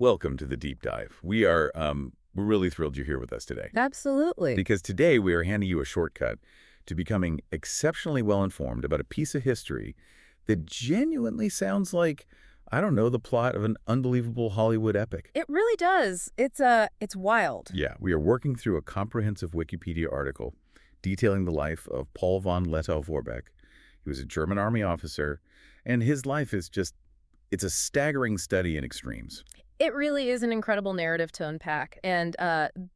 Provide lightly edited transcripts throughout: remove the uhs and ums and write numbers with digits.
Welcome to the deep dive. We're really thrilled you're here with us today. Absolutely. Because today we are handing you a shortcut to becoming exceptionally well-informed about a piece of history that genuinely sounds like, I don't know, the plot of an unbelievable Hollywood epic. It really does. It's wild. Yeah, we are working through a comprehensive Wikipedia article detailing the life of Paul von Lettow-Vorbeck. He was a German army officer, and his life is it's a staggering study in extremes. It really is an incredible narrative to unpack. And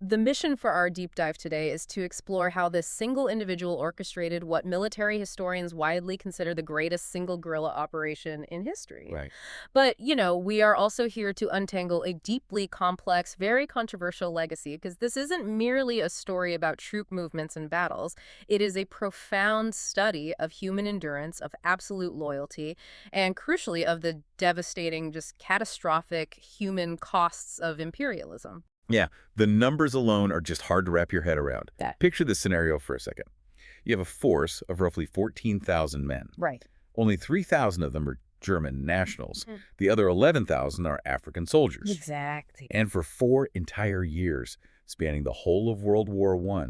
the mission for our deep dive today is to explore how this single individual orchestrated what military historians widely consider the greatest single guerrilla operation in history. Right. But, we are also here to untangle a deeply complex, very controversial legacy, because this isn't merely a story about troop movements and battles. It is a profound study of human endurance, of absolute loyalty, and crucially of the devastating, just catastrophic human costs of imperialism. Yeah, the numbers alone are just hard to wrap your head around. Picture this scenario for a second. You have a force of roughly 14,000 men. Right. Only 3,000 of them are German nationals. The other 11,000 are African soldiers. Exactly. And for 4 entire years, spanning the whole of World War I,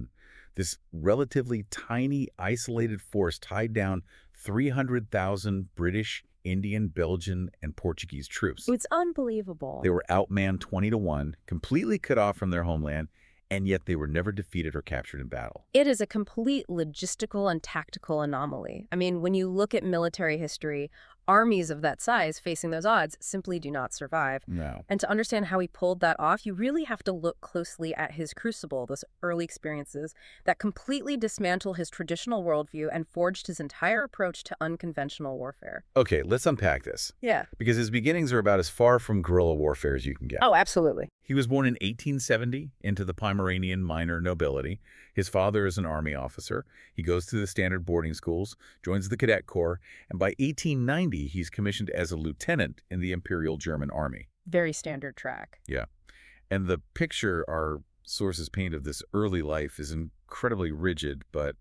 this relatively tiny, isolated force tied down 300,000 British, Indian, Belgian, and Portuguese troops. It's unbelievable. They were outmanned 20-1, completely cut off from their homeland, and yet they were never defeated or captured in battle. It is a complete logistical and tactical anomaly. I mean, when you look at military history, armies of that size facing those odds simply do not survive. No. And to understand how he pulled that off, you really have to look closely at his crucible, those early experiences that completely dismantled his traditional worldview and forged his entire approach to unconventional warfare. Okay, let's unpack this. Yeah. Because his beginnings are about as far from guerrilla warfare as you can get. Oh, absolutely. He was born in 1870 into the Pomeranian minor nobility. His father is an army officer. He goes through the standard boarding schools, joins the cadet corps, and by 1890, he's commissioned as a lieutenant in the Imperial German Army. Very standard track. Yeah. And the picture our sources paint of this early life is incredibly rigid, but,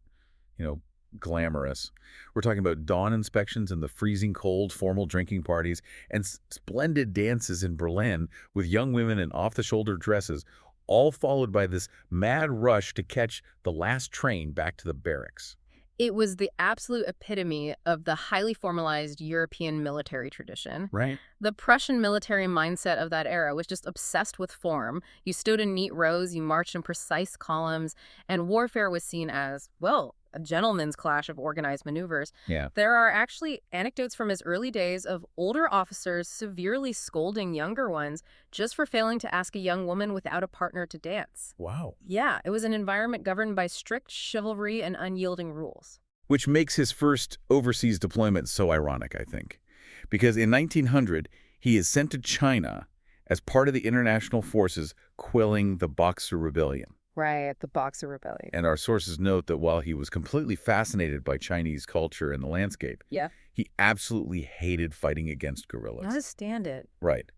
glamorous. We're talking about dawn inspections in the freezing cold, formal drinking parties, and splendid dances in Berlin with young women in off-the-shoulder dresses, all followed by this mad rush to catch the last train back to the barracks. It was the absolute epitome of the highly formalized European military tradition. Right. The Prussian military mindset of that era was just obsessed with form. You stood in neat rows, you marched in precise columns, and warfare was seen as, well, a gentleman's clash of organized maneuvers. Yeah. There are actually anecdotes from his early days of older officers severely scolding younger ones just for failing to ask a young woman without a partner to dance. Wow. Yeah, it was an environment governed by strict chivalry and unyielding rules. Which makes his first overseas deployment so ironic, I think. Because in 1900, he is sent to China as part of the international forces quelling the Boxer Rebellion. Right, the Boxer Rebellion. And our sources note that while he was completely fascinated by Chinese culture and the landscape, he absolutely hated fighting against guerrillas. I understand it. Right.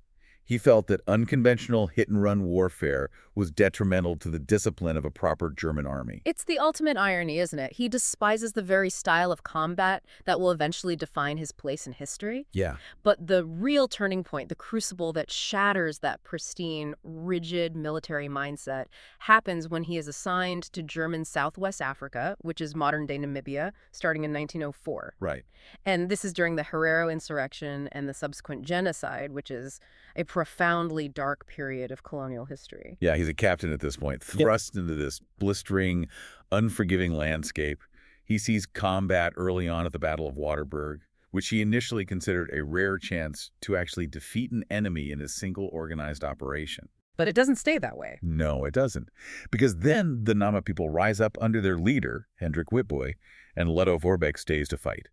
He felt that unconventional hit-and-run warfare was detrimental to the discipline of a proper German army. It's the ultimate irony, isn't it? He despises the very style of combat that will eventually define his place in history. Yeah. But the real turning point, the crucible that shatters that pristine, rigid military mindset, happens when he is assigned to German Southwest Africa, which is modern-day Namibia, starting in 1904. Right. And this is during the Herero insurrection and the subsequent genocide, which is a profoundly dark period of colonial history. Yeah, he's a captain at this point, thrust into this blistering, unforgiving landscape. He sees combat early on at the Battle of Waterberg, which he initially considered a rare chance to actually defeat an enemy in a single organized operation. But it doesn't stay that way. No, it doesn't. Because then the Nama people rise up under their leader, Hendrik Witbooi, and Lettow-Vorbeck stays to fight.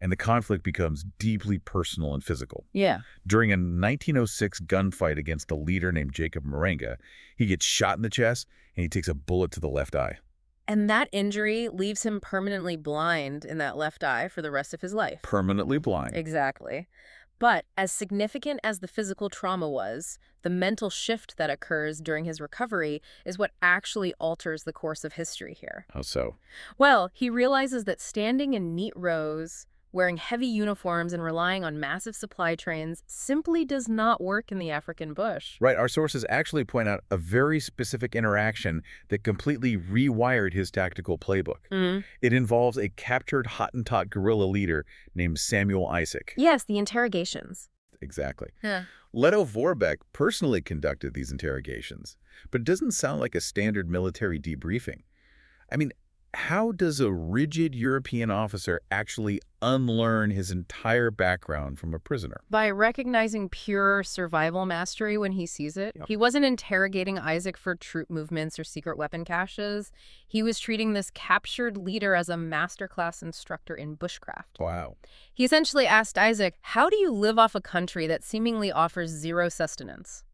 And the conflict becomes deeply personal and physical. Yeah. During a 1906 gunfight against a leader named Jacob Marenga, he gets shot in the chest and he takes a bullet to the left eye. And that injury leaves him permanently blind in that left eye for the rest of his life. Permanently blind. Exactly. But as significant as the physical trauma was, the mental shift that occurs during his recovery is what actually alters the course of history here. How so? Well, he realizes that standing in neat rows, Wearing heavy uniforms and relying on massive supply trains simply does not work in the African bush. Right, our sources actually point out a very specific interaction that completely rewired his tactical playbook. It involves a captured Hottentot guerrilla leader named Samuel Isaac. Yes, the interrogations. Exactly. Yeah. Lettow-Vorbeck personally conducted these interrogations, but it doesn't sound like a standard military debriefing. I mean, how does a rigid European officer actually unlearn his entire background from a prisoner? By recognizing pure survival mastery when he sees it. Yep. He wasn't interrogating Isaac for troop movements or secret weapon caches. He was treating this captured leader as a masterclass instructor in bushcraft. Wow. He essentially asked Isaac, how do you live off a country that seemingly offers zero sustenance?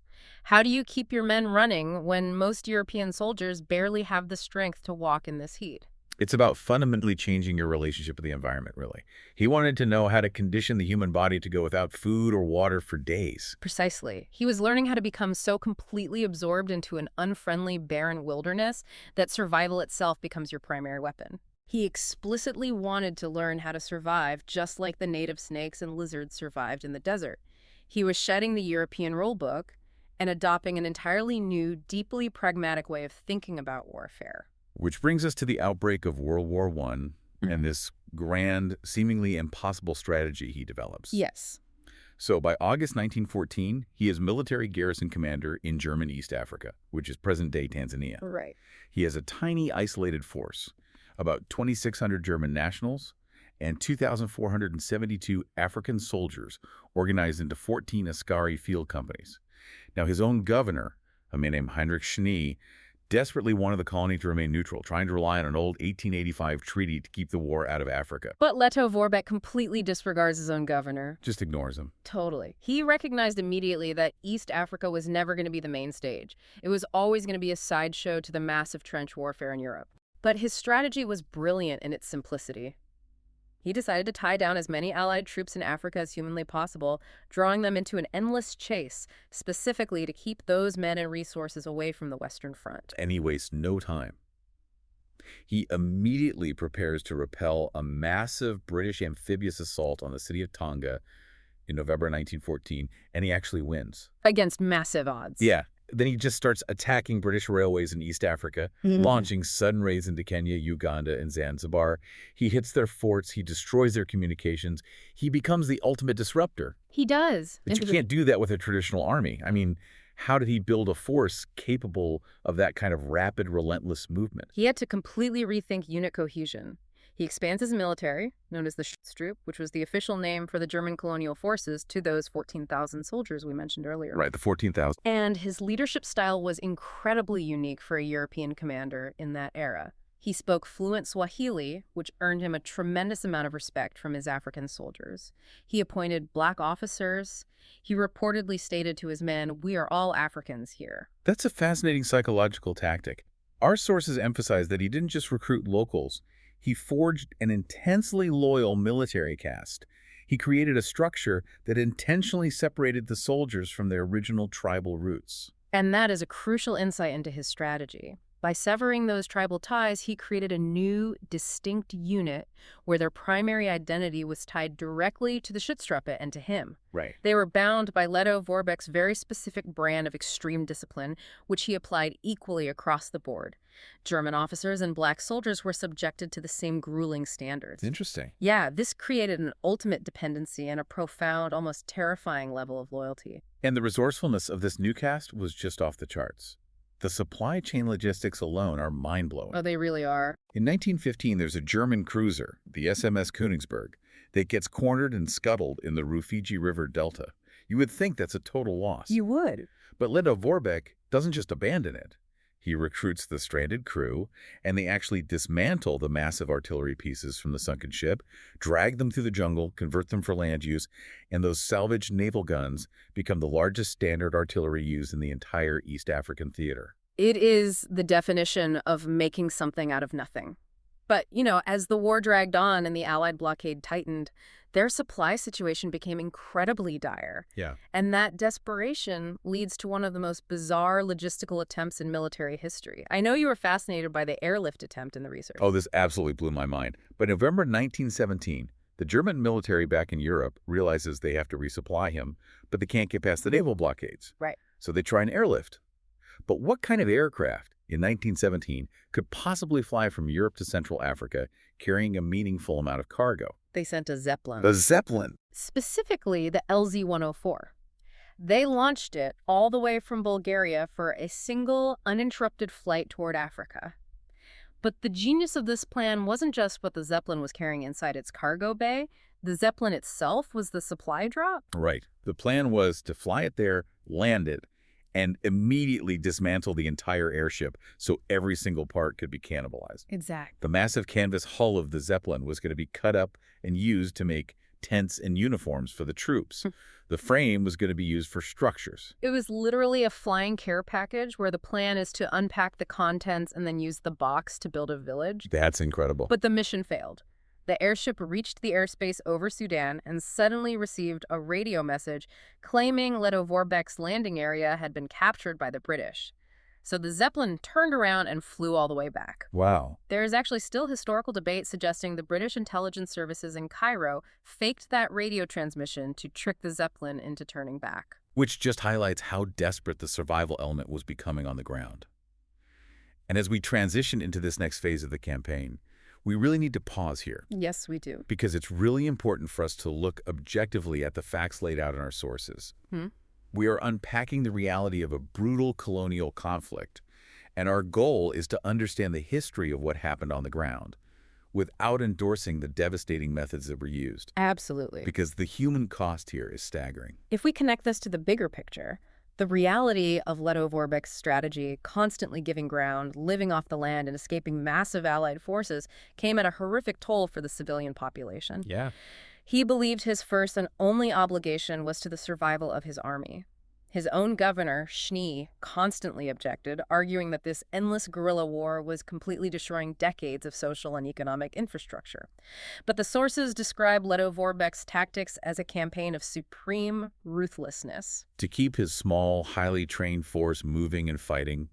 How do you keep your men running when most European soldiers barely have the strength to walk in this heat? It's about fundamentally changing your relationship with the environment, really. He wanted to know how to condition the human body to go without food or water for days. Precisely. He was learning how to become so completely absorbed into an unfriendly, barren wilderness that survival itself becomes your primary weapon. He explicitly wanted to learn how to survive just like the native snakes and lizards survived in the desert. He was shedding the European rulebook and adopting an entirely new, deeply pragmatic way of thinking about warfare. Which brings us to the outbreak of World War I and this grand, seemingly impossible strategy he develops. Yes. So by August 1914, he is military garrison commander in German East Africa, which is present-day Tanzania. Right. He has a tiny, isolated force, about 2,600 German nationals and 2,472 African soldiers organized into 14 Askari field companies. Now, his own governor, a man named Heinrich Schnee, desperately wanted the colony to remain neutral, trying to rely on an old 1885 treaty to keep the war out of Africa. But Lettow-Vorbeck completely disregards his own governor. Just ignores him. Totally. He recognized immediately that East Africa was never going to be the main stage. It was always going to be a sideshow to the massive trench warfare in Europe. But his strategy was brilliant in its simplicity. He decided to tie down as many Allied troops in Africa as humanly possible, drawing them into an endless chase, specifically to keep those men and resources away from the Western Front. And he wastes no time. He immediately prepares to repel a massive British amphibious assault on the city of Tonga in November 1914, and he actually wins. Against massive odds. Yeah. Then he just starts attacking British railways in East Africa, launching sudden raids into Kenya, Uganda, and Zanzibar. He hits their forts. He destroys their communications. He becomes the ultimate disruptor. He does. But you can't do that with a traditional army. I mean, how did he build a force capable of that kind of rapid, relentless movement? He had to completely rethink unit cohesion. He expands his military, known as the Schutztruppe, which was the official name for the German colonial forces, to those 14,000 soldiers we mentioned earlier. Right, the 14,000. And his leadership style was incredibly unique for a European commander in that era. He spoke fluent Swahili, which earned him a tremendous amount of respect from his African soldiers. He appointed black officers. He reportedly stated to his men, "We are all Africans here." That's a fascinating psychological tactic. Our sources emphasize that he didn't just recruit locals. He forged an intensely loyal military caste. He created a structure that intentionally separated the soldiers from their original tribal roots. And that is a crucial insight into his strategy. By severing those tribal ties, he created a new, distinct unit where their primary identity was tied directly to the Schutztruppe and to him. Right. They were bound by Lettow-Vorbeck's very specific brand of extreme discipline, which he applied equally across the board. German officers and black soldiers were subjected to the same grueling standards. Interesting. Yeah, this created an ultimate dependency and a profound, almost terrifying level of loyalty. And the resourcefulness of this new caste was just off the charts. The supply chain logistics alone are mind-blowing. Oh, they really are. In 1915, there's a German cruiser, the SMS Königsberg, that gets cornered and scuttled in the Rufiji River Delta. You would think that's a total loss. You would. But Lettow-Vorbeck doesn't just abandon it. He recruits the stranded crew, and they actually dismantle the massive artillery pieces from the sunken ship, drag them through the jungle, convert them for land use, and those salvaged naval guns become the largest standard artillery used in the entire East African theater. It is the definition of making something out of nothing. But, as the war dragged on and the Allied blockade tightened, their supply situation became incredibly dire. Yeah. And that desperation leads to one of the most bizarre logistical attempts in military history. I know you were fascinated by the airlift attempt in the research. Oh, this absolutely blew my mind. By November 1917, The German military back in Europe realizes they have to resupply him, but they can't get past the naval blockades. Right. So they try an airlift. But what kind of aircraft in 1917 could possibly fly from Europe to Central Africa carrying a meaningful amount of cargo? They sent a Zeppelin. The Zeppelin. Specifically, the LZ-104. They launched it all the way from Bulgaria for a single, uninterrupted flight toward Africa. But the genius of this plan wasn't just what the Zeppelin was carrying inside its cargo bay. The Zeppelin itself was the supply drop. Right. The plan was to fly it there, land it, and immediately dismantle the entire airship so every single part could be cannibalized. Exactly. The massive canvas hull of the Zeppelin was going to be cut up and used to make tents and uniforms for the troops. The frame was going to be used for structures. It was literally a flying care package where the plan is to unpack the contents and then use the box to build a village. That's incredible. But the mission failed. The airship reached the airspace over Sudan and suddenly received a radio message claiming Lettow-Vorbeck's landing area had been captured by the British. So the Zeppelin turned around and flew all the way back. Wow. There is actually still historical debate suggesting the British intelligence services in Cairo faked that radio transmission to trick the Zeppelin into turning back. Which just highlights how desperate the survival element was becoming on the ground. And as we transition into this next phase of the campaign, we really need to pause here. Yes, we do. Because it's really important for us to look objectively at the facts laid out in our sources. We are unpacking the reality of a brutal colonial conflict, and our goal is to understand the history of what happened on the ground without endorsing the devastating methods that were used. Absolutely. Because the human cost here is staggering. If we connect this to the bigger picture, the reality of Lettow-Vorbeck's strategy, constantly giving ground, living off the land, and escaping massive Allied forces, came at a horrific toll for the civilian population. Yeah. He believed his first and only obligation was to the survival of his army. His own governor, Schnee, constantly objected, arguing that this endless guerrilla war was completely destroying decades of social and economic infrastructure. But the sources describe Lettow-Vorbeck's tactics as a campaign of supreme ruthlessness. To keep his small, highly trained force moving and fighting,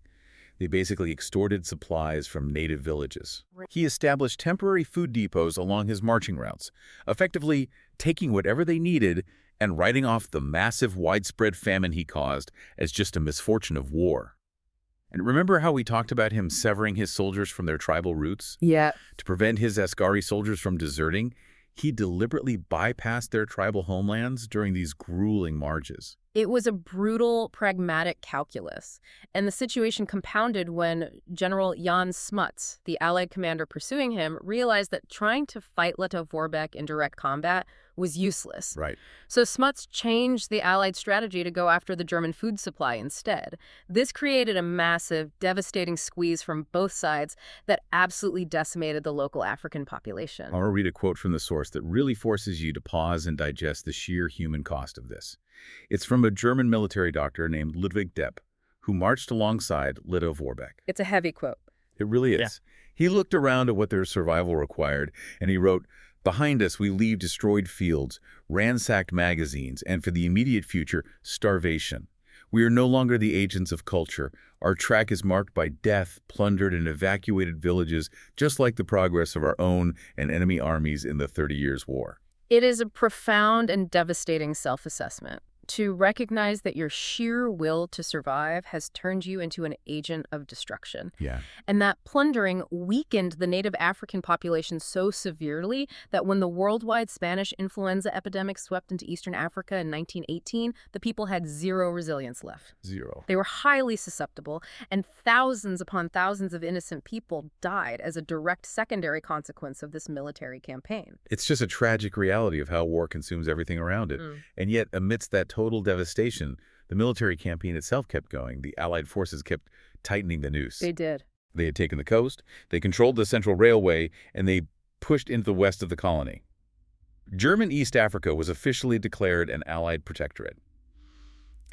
they basically extorted supplies from native villages. He established temporary food depots along his marching routes, effectively taking whatever they needed and writing off the massive widespread famine he caused as just a misfortune of war. And remember how we talked about him severing his soldiers from their tribal roots? Yeah. To prevent his Askaris soldiers from deserting, he deliberately bypassed their tribal homelands during these grueling marches. It was a brutal, pragmatic calculus, and the situation compounded when General Jan Smuts, the Allied commander pursuing him, realized that trying to fight Lettow-Vorbeck in direct combat was useless. Right. So Smuts changed the Allied strategy to go after the German food supply instead. This created a massive, devastating squeeze from both sides that absolutely decimated the local African population. I'll read a quote from the source that really forces you to pause and digest the sheer human cost of this. It's from a German military doctor named Ludwig Depp, who marched alongside Lettow-Vorbeck. It's a heavy quote. It really is. Yeah. He looked around at what their survival required, and he wrote, "Behind us we leave destroyed fields, ransacked magazines, and for the immediate future, starvation. We are no longer the agents of culture. Our track is marked by death, plundered and evacuated villages, just like the progress of our own and enemy armies in the 30 Years' War." It is a profound and devastating self-assessment. To recognize that your sheer will to survive has turned you into an agent of destruction. Yeah. And that plundering weakened the native African population so severely that when the worldwide Spanish influenza epidemic swept into Eastern Africa in 1918, the people had zero resilience left. Zero. They were highly susceptible, and thousands upon thousands of innocent people died as a direct secondary consequence of this military campaign. It's just a tragic reality of how war consumes everything around it. And yet, amidst that total devastation, the military campaign itself kept going. The Allied forces kept tightening the noose. They did. They had taken the coast, they controlled the Central Railway, and they pushed into the west of the colony. German East Africa was officially declared an Allied protectorate.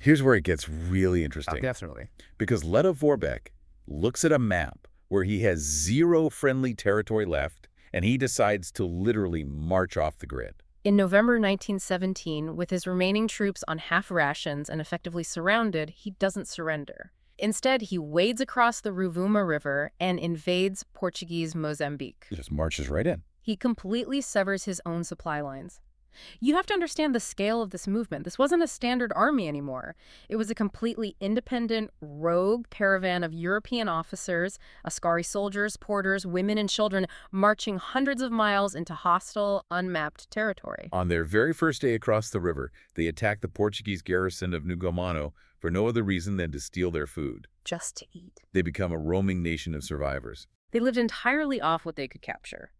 Here's where it gets really interesting. Definitely. Because Lettow-Vorbeck looks at a map where he has zero friendly territory left, and he decides to literally march off the grid. In November 1917, with his remaining troops on half rations and effectively surrounded, he doesn't surrender. Instead, he wades across the Rovuma River and invades Portuguese Mozambique. He just marches right in. He completely severs his own supply lines. You have to understand the scale of this movement. This wasn't a standard army anymore. It was a completely independent, rogue caravan of European officers, Askari soldiers, porters, women, and children marching hundreds of miles into hostile, unmapped territory. On their very first day across the river, they attacked the Portuguese garrison of Nugomano for no other reason than to steal their food. Just to eat. They become a roaming nation of survivors. They lived entirely off what they could capture.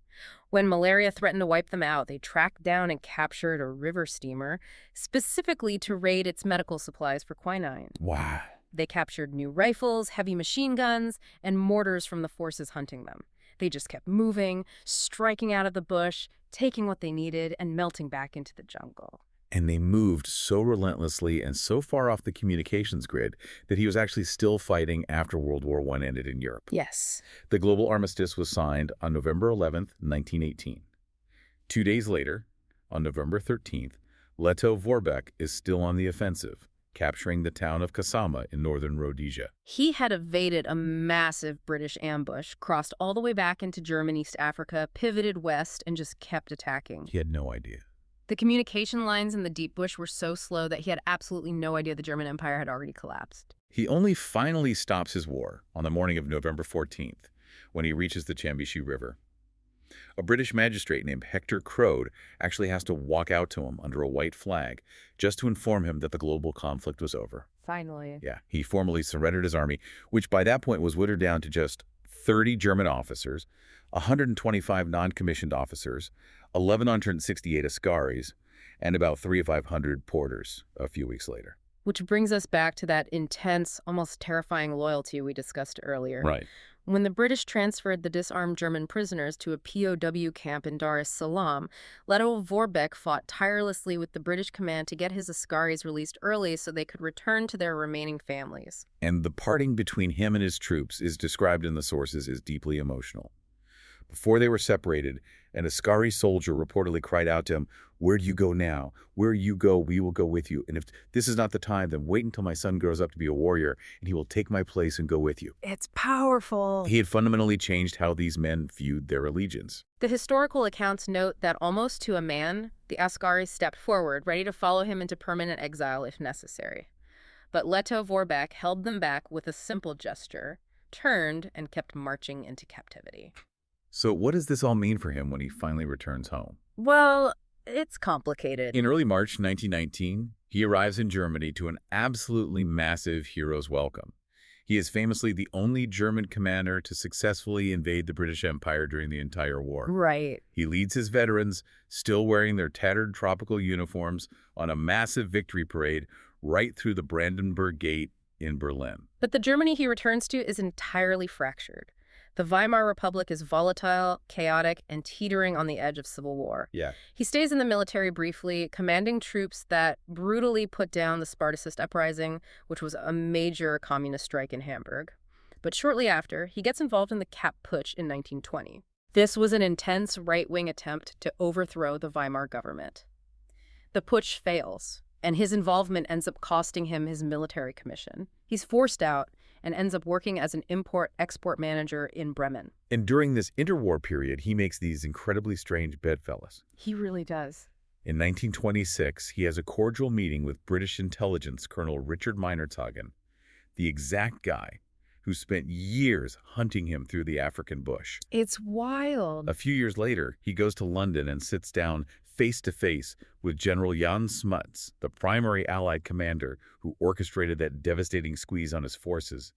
When malaria threatened to wipe them out, they tracked down and captured a river steamer, specifically to raid its medical supplies for quinine. Wow. They captured new rifles, heavy machine guns, and mortars from the forces hunting them. They just kept moving, striking out of the bush, taking what they needed, and melting back into the jungle. And they moved so relentlessly and so far off the communications grid that he was actually still fighting after World War I ended in Europe. Yes. The global armistice was signed on November 11th, 1918. 2 days later, on November 13th, Lettow-Vorbeck is still on the offensive, capturing the town of Kasama in northern Rhodesia. He had evaded a massive British ambush, crossed all the way back into German East Africa, pivoted west, and just kept attacking. He had no idea. The communication lines in the deep bush were so slow that he had absolutely no idea the German Empire had already collapsed. He only finally stops his war on the morning of November 14th, when he reaches the Chambishi River. A British magistrate named Hector Crode actually has to walk out to him under a white flag just to inform him that the global conflict was over. Finally. Yeah, he formally surrendered his army, which by that point was whittled down to just 30 German officers, 125 non-commissioned officers, 1,168 Askaris, and about 3,500 porters a few weeks later. Which brings us back to that intense, almost terrifying loyalty we discussed earlier. Right. When the British transferred the disarmed German prisoners to a POW camp in Dar es Salaam, Lettow-Vorbeck fought tirelessly with the British command to get his Askaris released early so they could return to their remaining families. And the parting between him and his troops is described in the sources as deeply emotional. Before they were separated, an Askari soldier reportedly cried out to him, "Where do you go now? Where you go, we will go with you. And if this is not the time, then wait until my son grows up to be a warrior, and he will take my place and go with you." It's powerful. He had fundamentally changed how these men viewed their allegiance. The historical accounts note that almost to a man, the Askaris stepped forward, ready to follow him into permanent exile if necessary. But Lettow-Vorbeck held them back with a simple gesture, turned, and kept marching into captivity. So what does this all mean for him when he finally returns home? Well, it's complicated. In early March 1919, he arrives in Germany to an absolutely massive hero's welcome. He is famously the only German commander to successfully invade the British Empire during the entire war. Right. He leads his veterans, still wearing their tattered tropical uniforms, on a massive victory parade right through the Brandenburg Gate in Berlin. But the Germany he returns to is entirely fractured. The Weimar Republic is volatile, chaotic, and teetering on the edge of civil war. Yeah. He stays in the military briefly, commanding troops that brutally put down the Spartacist uprising, which was a major communist strike in Hamburg. But shortly after, he gets involved in the Kapp Putsch in 1920. This was an intense right-wing attempt to overthrow the Weimar government. The putsch fails, and his involvement ends up costing him his military commission. He's forced out and ends up working as an import-export manager in Bremen. And during this interwar period, he makes these incredibly strange bedfellows. He really does. In 1926, he has a cordial meeting with British intelligence Colonel Richard Meinertzhagen, the exact guy who spent years hunting him through the African bush. It's wild. A few years later, he goes to London and sits down face-to-face with General Jan Smuts, the primary Allied commander who orchestrated that devastating squeeze on his forces.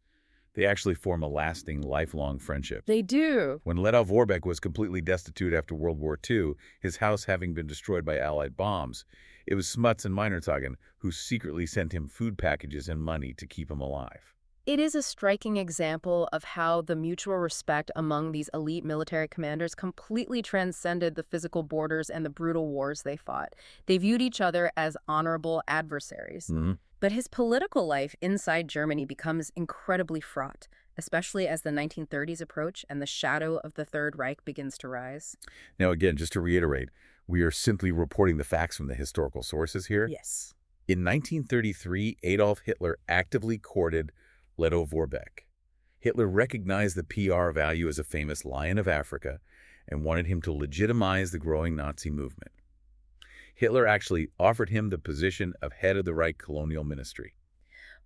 They actually form a lasting, lifelong friendship. They do. When Lettow-Vorbeck was completely destitute after World War II, his house having been destroyed by Allied bombs, it was Smuts and Meinertzhagen who secretly sent him food packages and money to keep him alive. It is a striking example of how the mutual respect among these elite military commanders completely transcended the physical borders and the brutal wars they fought. They viewed each other as honorable adversaries. Mm-hmm. But his political life inside Germany becomes incredibly fraught, especially as the 1930s approach and the shadow of the Third Reich begins to rise. Now, again, just to reiterate, we are simply reporting the facts from the historical sources here. Yes. In 1933, Adolf Hitler actively courted Lettow-Vorbeck. Hitler recognized the PR value as a famous Lion of Africa and wanted him to legitimize the growing Nazi movement. Hitler actually offered him the position of head of the Reich Colonial Ministry.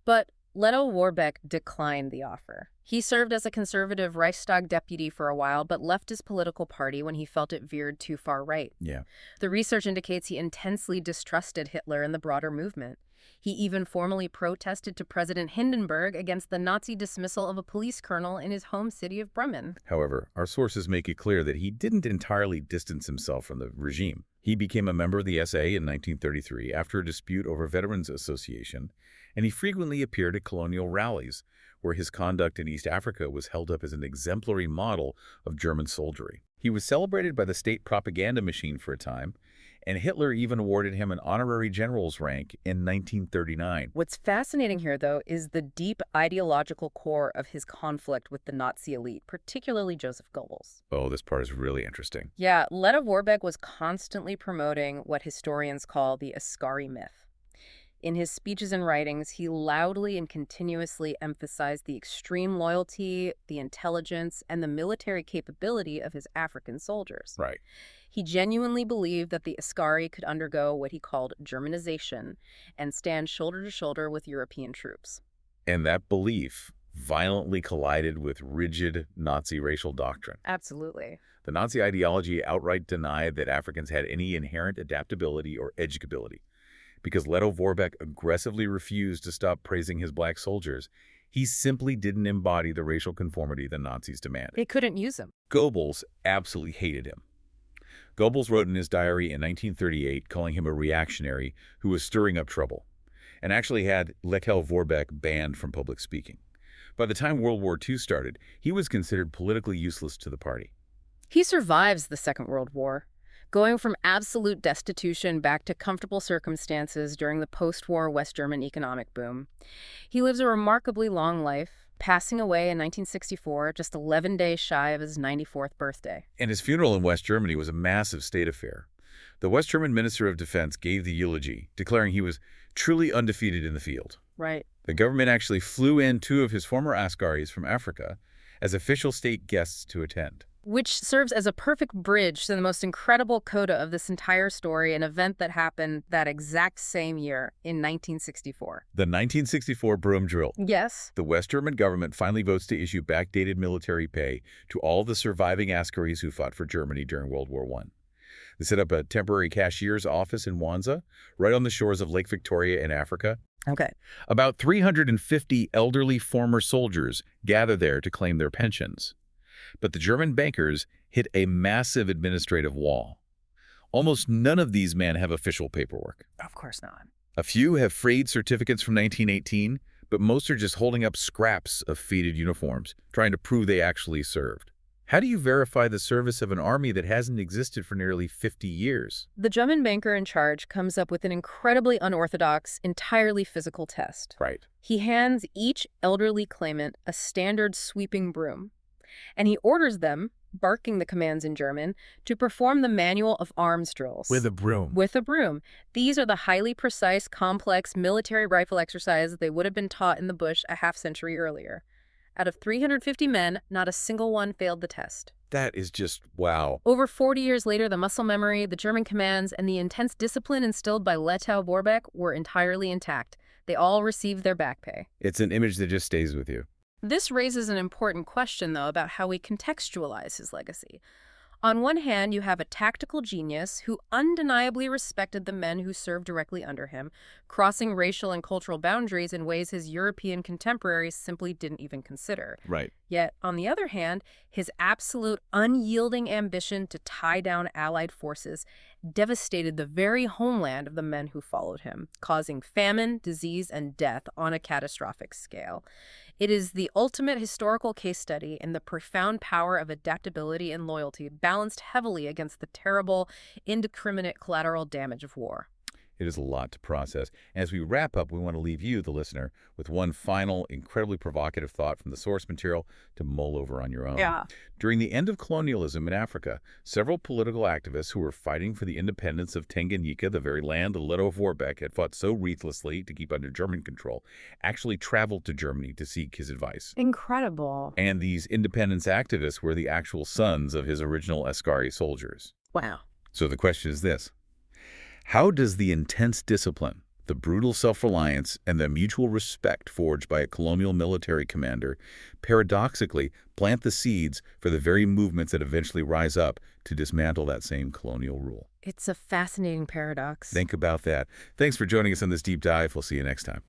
But Lettow-Vorbeck declined the offer. He served as a conservative Reichstag deputy for a while, but left his political party when he felt it veered too far right. Yeah. The research indicates he intensely distrusted Hitler and the broader movement. He even formally protested to President Hindenburg against the Nazi dismissal of a police colonel in his home city of Bremen. However, our sources make it clear that he didn't entirely distance himself from the regime. He became a member of the SA in 1933 after a dispute over Veterans Association, and he frequently appeared at colonial rallies, where his conduct in East Africa was held up as an exemplary model of German soldiery. He was celebrated by the state propaganda machine for a time, and Hitler even awarded him an honorary general's rank in 1939. What's fascinating here, though, is the deep ideological core of his conflict with the Nazi elite, particularly Joseph Goebbels. Oh, this part is really interesting. Yeah, Lettow-Vorbeck was constantly promoting what historians call the Askari myth. In his speeches and writings, he loudly and continuously emphasized the extreme loyalty, the intelligence, and the military capability of his African soldiers. Right. He genuinely believed that the Askari could undergo what he called Germanization and stand shoulder to shoulder with European troops. And that belief violently collided with rigid Nazi racial doctrine. Absolutely. The Nazi ideology outright denied that Africans had any inherent adaptability or educability. Because Lettow-Vorbeck aggressively refused to stop praising his black soldiers, he simply didn't embody the racial conformity the Nazis demanded. They couldn't use him. Goebbels absolutely hated him. Goebbels wrote in his diary in 1938 calling him a reactionary who was stirring up trouble, and actually had Lettow-Vorbeck banned from public speaking. By the time World War II started, he was considered politically useless to the party. He survives the Second World War, going from absolute destitution back to comfortable circumstances during the post-war West German economic boom. He lives a remarkably long life, passing away in 1964, just 11 days shy of his 94th birthday. And his funeral in West Germany was a massive state affair. The West German Minister of Defense gave the eulogy, declaring he was truly undefeated in the field. Right. The government actually flew in 2 of his former Askaris from Africa as official state guests to attend. Which serves as a perfect bridge to the most incredible coda of this entire story, an event that happened that exact same year in 1964. The 1964 Broom Drill. Yes. The West German government finally votes to issue backdated military pay to all the surviving Askaris who fought for Germany during World War I. They set up a temporary cashier's office in Mwanza, right on the shores of Lake Victoria in Africa. Okay. About 350 elderly former soldiers gather there to claim their pensions. But the German bankers hit a massive administrative wall. Almost none of these men have official paperwork. Of course not. A few have frayed certificates from 1918, but most are just holding up scraps of faded uniforms, trying to prove they actually served. How do you verify the service of an army that hasn't existed for nearly 50 years? The German banker in charge comes up with an incredibly unorthodox, entirely physical test. Right. He hands each elderly claimant a standard sweeping broom, and he orders them, barking the commands in German, to perform the manual of arms drills. With a broom. With a broom. These are the highly precise, complex military rifle exercises they would have been taught in the bush a half-century earlier. Out of 350 men, not a single one failed the test. That is just wow. Over 40 years later, the muscle memory, the German commands, and the intense discipline instilled by Lettow-Vorbeck were entirely intact. They all received their back pay. It's an image that just stays with you. This raises an important question, though, about how we contextualize his legacy. On one hand, you have a tactical genius who undeniably respected the men who served directly under him, crossing racial and cultural boundaries in ways his European contemporaries simply didn't even consider. Right. Yet, on the other hand, his absolute unyielding ambition to tie down Allied forces devastated the very homeland of the men who followed him, causing famine, disease, and death on a catastrophic scale. It is the ultimate historical case study in the profound power of adaptability and loyalty, balanced heavily against the terrible, indiscriminate collateral damage of war. It is a lot to process. As we wrap up, we want to leave you, the listener, with one final, incredibly provocative thought from the source material to mull over on your own. Yeah. During the end of colonialism in Africa, several political activists who were fighting for the independence of Tanganyika, the very land Lettow-Vorbeck had fought so ruthlessly to keep under German control, actually traveled to Germany to seek his advice. Incredible. And these independence activists were the actual sons of his original Askaris soldiers. Wow. So the question is this: how does the intense discipline, the brutal self-reliance, and the mutual respect forged by a colonial military commander paradoxically plant the seeds for the very movements that eventually rise up to dismantle that same colonial rule? It's a fascinating paradox. Think about that. Thanks for joining us on this deep dive. We'll see you next time.